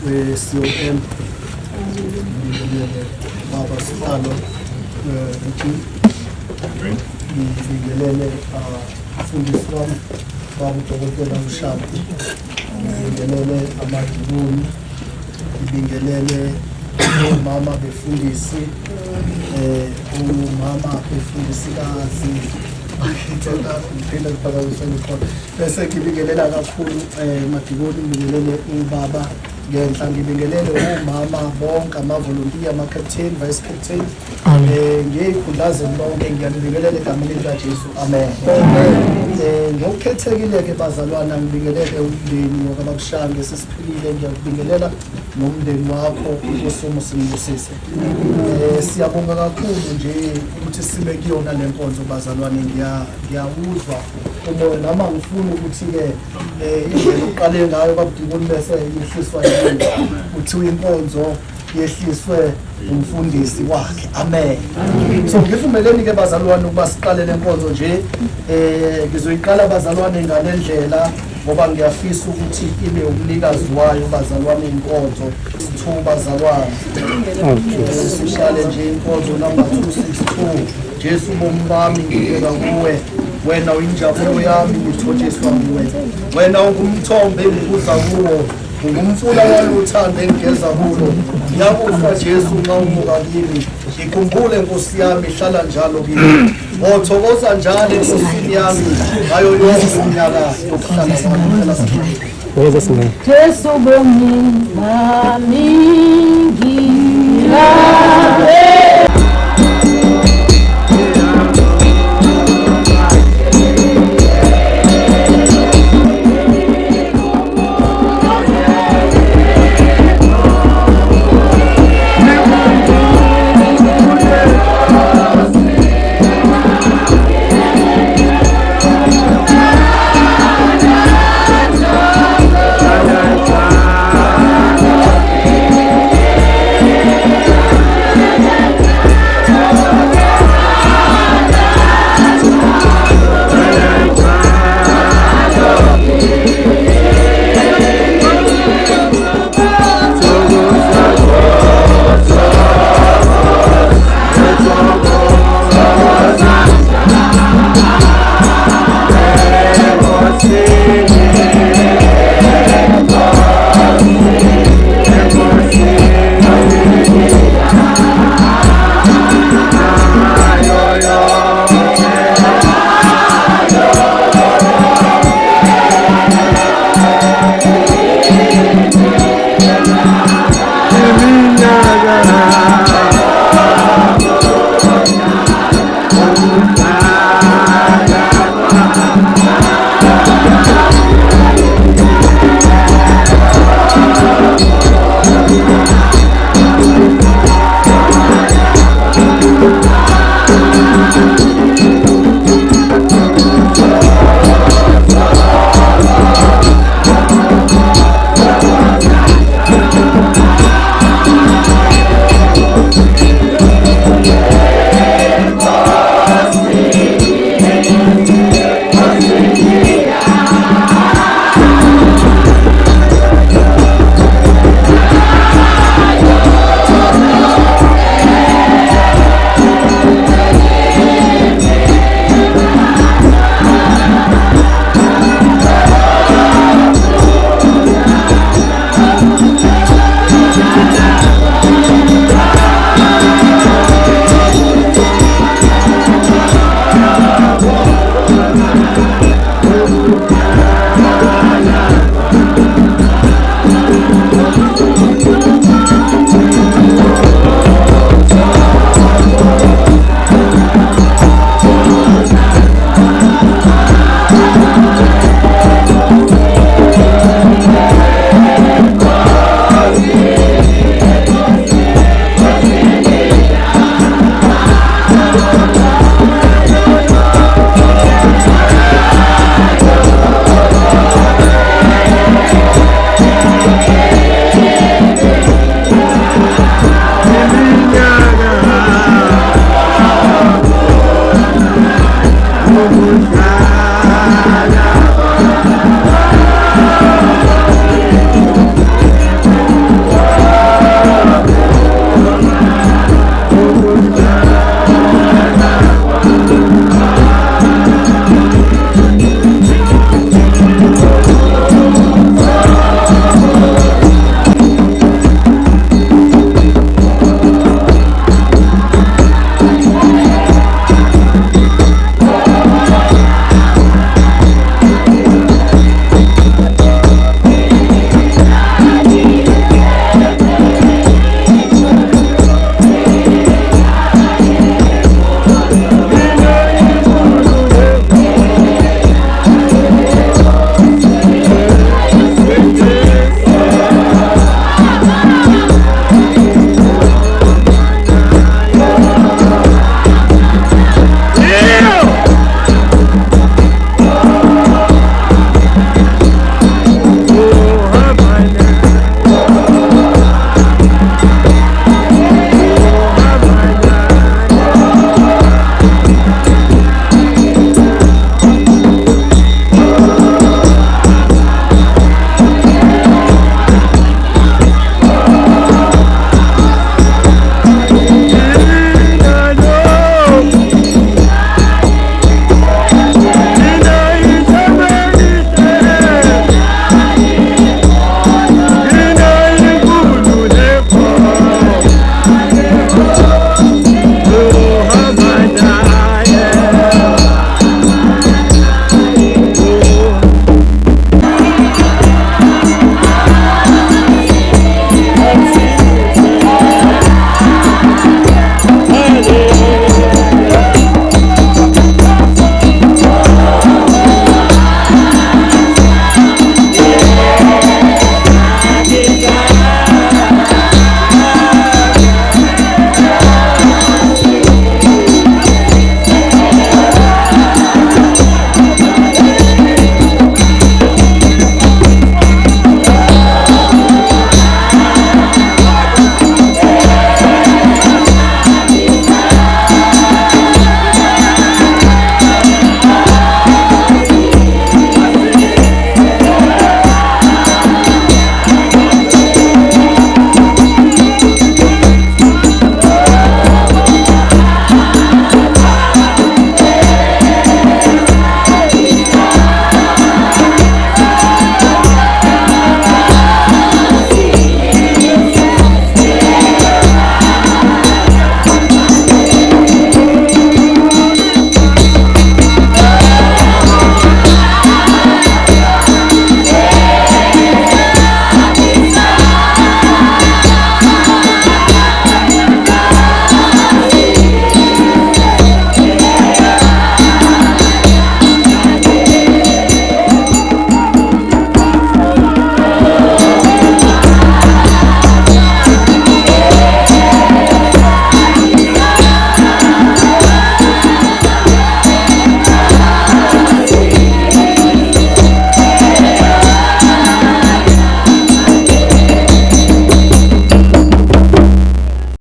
we-COM Baba Sitalo ngibingelele umfundisi wami Baba uDokotela Mshapi, ngibingelele amadimoni, ngibingelele umama befundisi, umama befundisikazi ngiphinda ngiphakamise ngikhona bese ngibingelela kakhulu madimoni, ngibingelele ubaba ngenhla, ngibingelele umama bonke amavolontiya, ama-captain, vice captain, ngiyay'khundazeni bonke, ngiyabingelela egameni likaJesu, amen. Ngokukhethekile-ke bazalwana, ngibingelele umndeni wakaBabushange sesiphilile, ngiyakubingelela nomndeni wakho, uNkosi simbusise. Siyabonga kakhulu nje ukuthi sibe kuyona le nkonzo bazalwane, ngiyawuzwa umoya nami angifuni ukuthi-ke indlela uqale ngayo babudikoni bese yehliswa yini, kuthiwa inkonzo yehliswe umfundisi wakhe, amen. So ngivumeleni-ke bazalwane ukuba siqale le nkonzo nje, ngizoyiqala bazalwane ngale ndlela ngoba ngiyafisa ukuthi ibe umnikazi wayo bazalwane inkonzo. 2 bazalwane, siqale nje inkonzo number 262. Jesu bomi bami ngibeka kuwe, wena uyinjabulo yami, ngithotshiswa nguwe, wena ungumthombo engibuza kuwo, ungumfula wami uthando engigeza kulo. Ngiyakuzwa Jesu nxa umuka kimi, ngikhumbule Nkosi yami hlala njalo kimi, ngothokoza njalo enkosini yami ngayo yonke iminyaka yokuhlala kwami. Jesu bomi bami